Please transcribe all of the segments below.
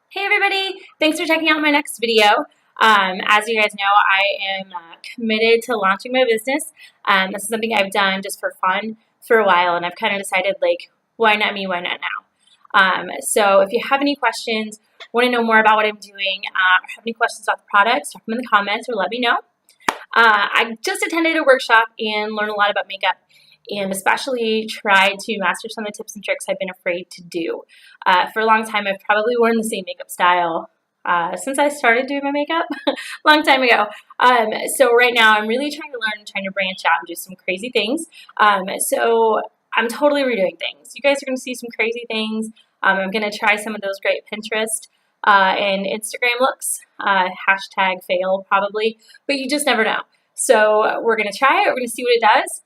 Hey everybody, thanks for checking out my next video. As you guys know, I am committed to launching my business. This is something I've done just for fun for a while, and I've kind of decided, like, why not me, why not now? So if you have any questions, want to know more about what I'm doing, or have any questions about the products, drop them in the comments or let me know. I just attended a workshop and learned a lot about makeup, and especially tried to master some of the tips and tricks I've been afraid to do. For a long time, I've probably worn the same makeup style since I started doing my makeup a long time ago. So right now, I'm really trying to learn and trying to branch out and do some crazy things. So I'm totally redoing things. You guys are going to see some crazy things. I'm going to try some of those great Pinterest and Instagram looks. Hashtag fail probably, but you just never know. So we're going to try it. We're going to see what it does.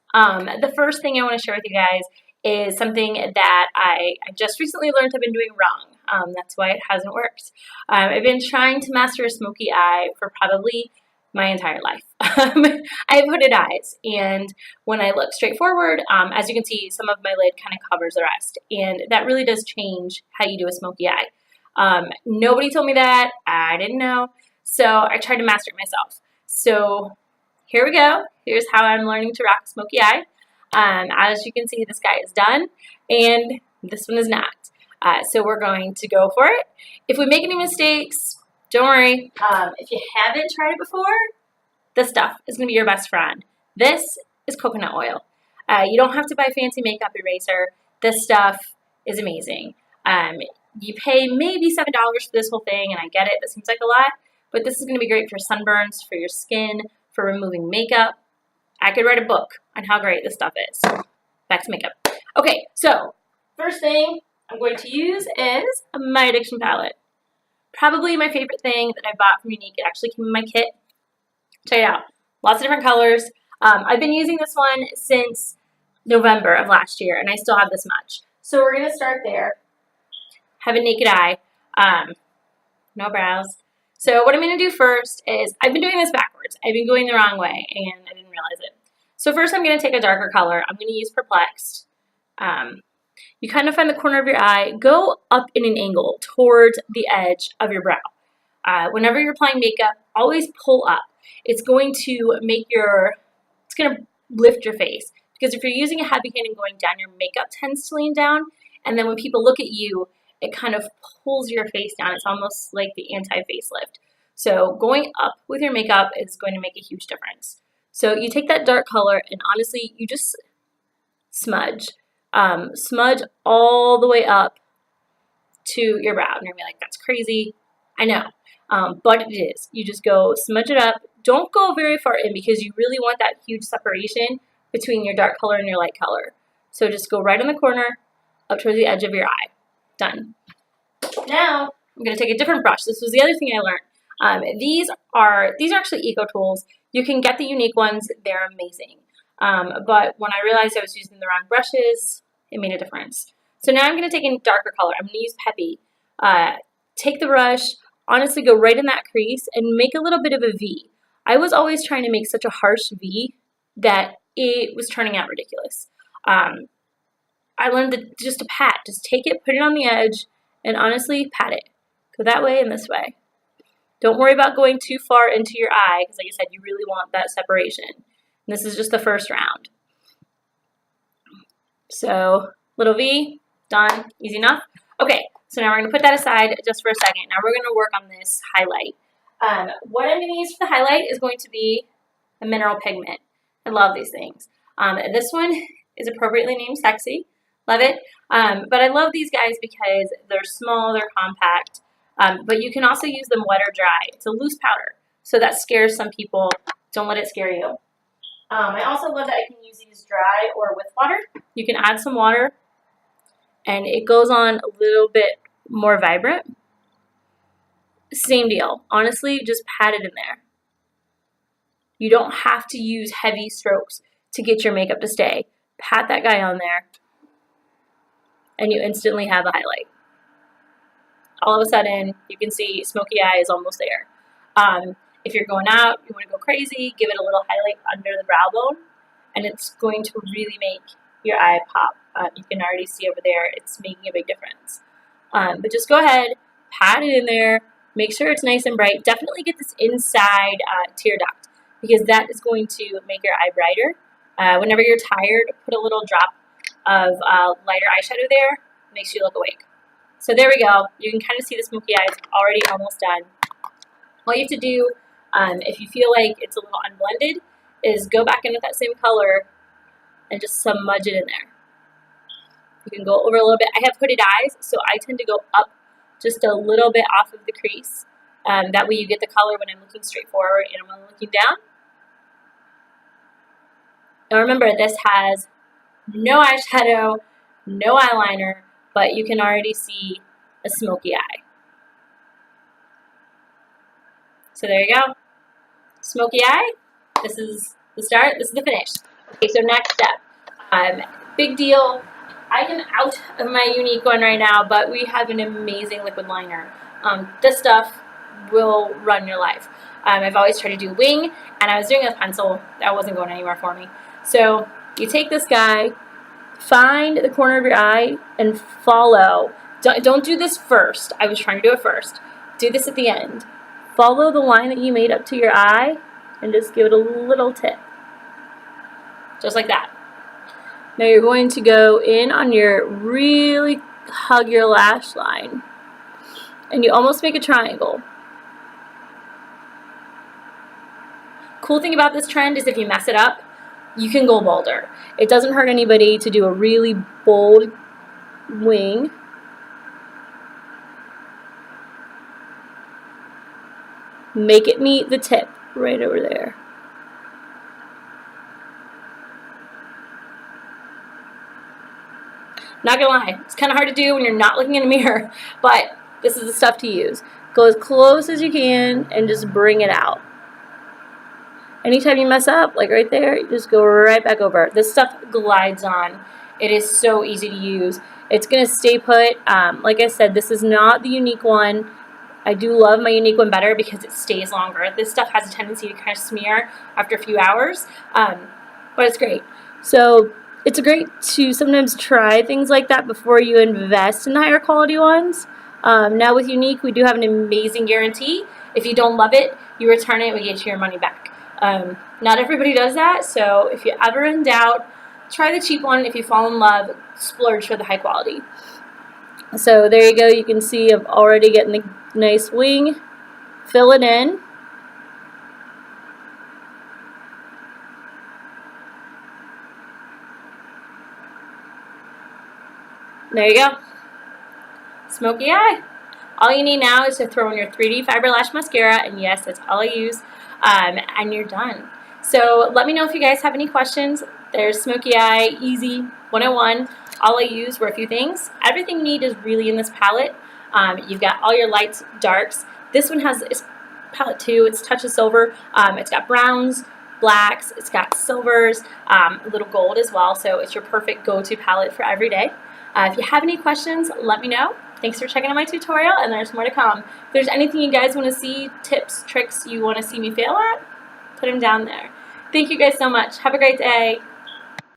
The first thing I want to share with you guys is something that I just recently learned I've been doing wrong. That's why it hasn't worked. I've been trying to master a smoky eye for probably my entire life. I have hooded eyes, and when I look straight forward, as you can see, some of my lid kind of covers the rest, and that really does change how you do a smoky eye. Nobody told me that. I didn't know, so I tried to master it myself. So here we go. Here's how I'm learning to rock a smoky eye. As you can see, this guy is done, and this one is not. So we're going to go for it. If we make any mistakes, don't worry. If you haven't tried it before, this stuff is going to be your best friend. This is coconut oil. You don't have to buy a fancy makeup eraser. This stuff is amazing. You pay maybe $7 for this whole thing, and I get it. That seems like a lot, but this is going to be great for sunburns, for your skin, for removing makeup. I could write a book on how great this stuff is. Back to makeup. Okay, so first thing I'm going to use is my addiction palette. Probably my favorite thing that I bought from Unique. It actually came in my kit. Check it out. Lots of different colors. I've been using this one since November of last year, and I still have this much. So we're going to start there. Have a naked eye. No brows. So what I'm going to do first is, I've been doing this backwards. I've been going the wrong way, and I didn't realize it. So first I'm going to take a darker color. I'm going to use Perplexed. You kind of find the corner of your eye. Go up in an angle towards the edge of your brow. Whenever you're applying makeup, always pull up. It's going to lift your face. Because if you're using a heavy hand and going down, your makeup tends to lean down. And then when people look at you, it kind of pulls your face down. It's almost like the anti-facelift. So going up with your makeup is going to make a huge difference. So you take that dark color and honestly, you just smudge. Smudge all the way up to your brow. And you're going to be like, that's crazy. I know. But it is. You just go smudge it up. Don't go very far in because you really want that huge separation between your dark color and your light color. So just go right in the corner up towards the edge of your eye. Done. Now I'm going to take a different brush. This was the other thing I learned. These are actually Eco Tools. You can get the Unique ones. They're amazing. But when I realized I was using the wrong brushes, it made a difference. So now I'm going to take a darker color. I'm going to use Peppy. Take the brush, honestly go right in that crease and make a little bit of a V. I was always trying to make such a harsh V that it was turning out ridiculous. I learned that just to pat. Just take it, put it on the edge, and honestly pat it. Go that way and this way. Don't worry about going too far into your eye because, like I said, you really want that separation. And this is just the first round. So, little V, done, easy enough. Okay, so now we're going to put that aside just for a second. Now we're going to work on this highlight. What I'm going to use for the highlight is going to be a mineral pigment. I love these things. This one is appropriately named Sexy. Love it. But I love these guys because they're small, they're compact. But you can also use them wet or dry. It's a loose powder, so that scares some people. Don't let it scare you. I also love that I can use these dry or with water. You can add some water, and it goes on a little bit more vibrant. Same deal. Honestly, just pat it in there. You don't have to use heavy strokes to get your makeup to stay. Pat that guy on there, and you instantly have a highlight. All of a sudden, you can see smoky eye is almost there. If you're going out, you want to go crazy, give it a little highlight under the brow bone, and it's going to really make your eye pop. You can already see over there, it's making a big difference. But just go ahead, pat it in there, make sure it's nice and bright. Definitely get this inside tear duct because that is going to make your eye brighter. Whenever you're tired, put a little drop of lighter eyeshadow there. Makes you look awake. So there we go. You can kind of see the smoky eyes already almost done. All you have to do, if you feel like it's a little unblended, is go back in with that same color and just smudge it in there. You can go over a little bit. I have hooded eyes, so I tend to go up just a little bit off of the crease. That way you get the color when I'm looking straight forward and when I'm looking down. Now remember, this has no eyeshadow, no eyeliner, but you can already see a smoky eye. So there you go. Smoky eye. This is the start. This is the finish. Okay, so next step. Big deal. I am out of my Unique one right now, but we have an amazing liquid liner. This stuff will run your life. I've always tried to do wing, and I was doing a pencil. That wasn't going anywhere for me. So you take this guy, find the corner of your eye, and follow. Don't do this first. I was trying to do it first. Do this at the end. Follow the line that you made up to your eye, and just give it a little tip. Just like that. Now you're going to go in on your, really hug your lash line. And you almost make a triangle. Cool thing about this trend is if you mess it up, you can go bolder. It doesn't hurt anybody to do a really bold wing. Make it meet the tip right over there. Not gonna lie, it's kind of hard to do when you're not looking in a mirror, but this is the stuff to use. Go as close as you can and just bring it out. Anytime you mess up, like right there, you just go right back over. This stuff glides on. It is so easy to use. It's gonna stay put. Like I said, this is not the Unique one. I do love my Unique one better because it stays longer. This stuff has a tendency to kind of smear after a few hours, but it's great. So it's great to sometimes try things like that before you invest in the higher quality ones. Now with Unique, we do have an amazing guarantee. If you don't love it, you return it, we get you your money back. Not everybody does that, so if you're ever in doubt, try the cheap one. If you fall in love, splurge for the high quality. So there you go. You can see I'm already getting the nice wing. Fill it in. There you go. Smoky eye. All you need now is to throw in your 3D Fiber Lash Mascara, and yes, that's all I use, and you're done. So let me know if you guys have any questions. There's Smoky Eye Easy 101. All I used were a few things. Everything you need is really in this palette. You've got all your lights, darks. This one has it's palette 2. It's Touch of Silver. It's got browns, blacks. It's got silvers, a little gold as well. So it's your perfect go-to palette for every day. If you have any questions, let me know. Thanks for checking out my tutorial, and there's more to come. If there's anything you guys want to see, tips, tricks you want to see me fail at, put them down there. Thank you guys so much. Have a great day.